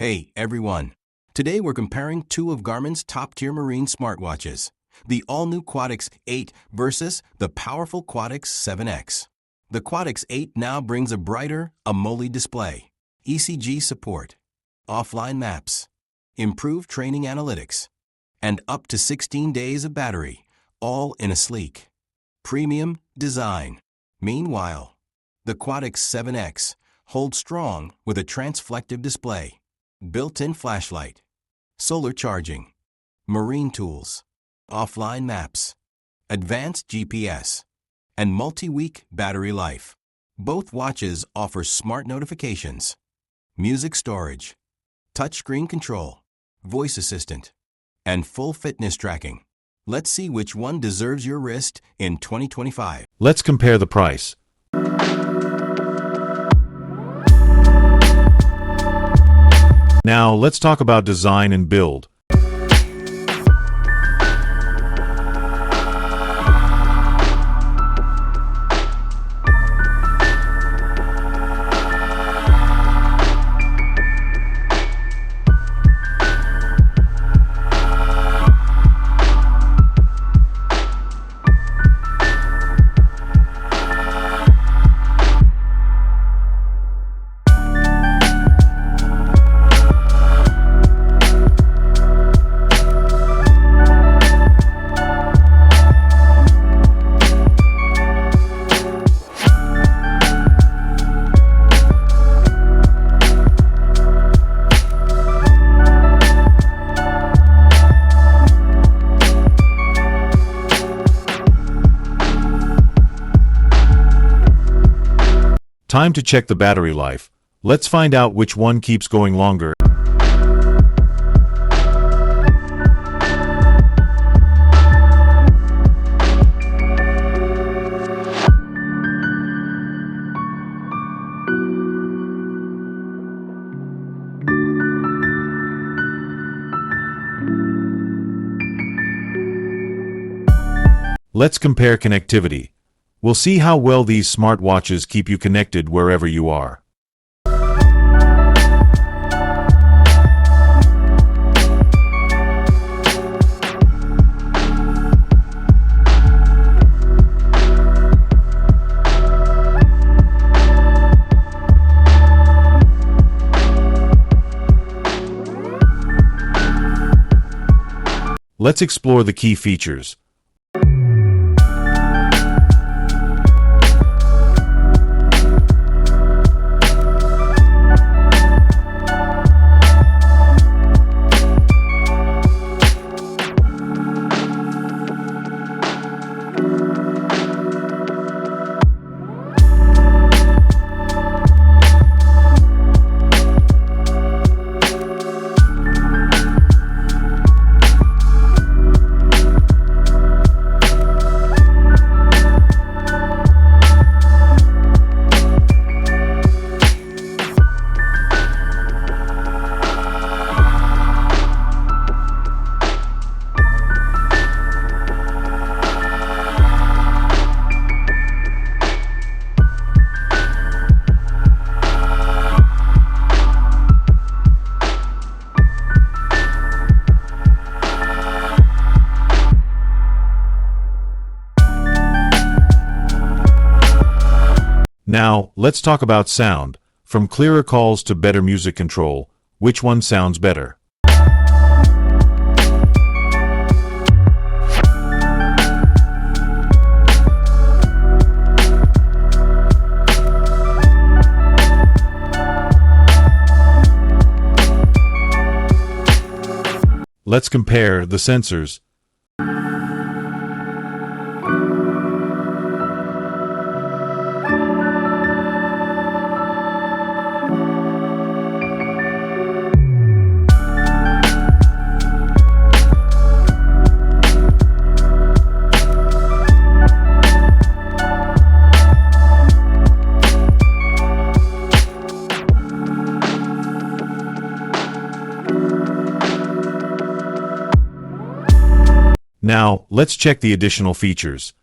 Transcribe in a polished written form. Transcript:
Hey everyone! Today we're comparing two of Garmin's top-tier marine smartwatches, the all-new Quatix 8 versus the powerful Quatix 7X. The Quatix 8 now brings a brighter AMOLED display, ECG support, offline maps, improved training analytics, and up to 16 days of battery, all in a sleek, premium design. Meanwhile, the Quatix 7X holds strong with a transflective display, built-in flashlight, solar charging, marine tools, offline maps, advanced GPS, and multi-week battery life. Both watches offer smart notifications, music storage, touchscreen control, voice assistant, and full fitness tracking. Let's see which one deserves your wrist in 2025. Let's compare the price. Now, let's talk about design and build. Time to check the battery life. Let's find out which one keeps going longer. Let's compare connectivity. We'll see how well these smartwatches keep you connected wherever you are. Let's explore the key features. Now, let's talk about sound. From clearer calls to better music control, which one sounds better? Let's compare the sensors. Now, let's check the additional features.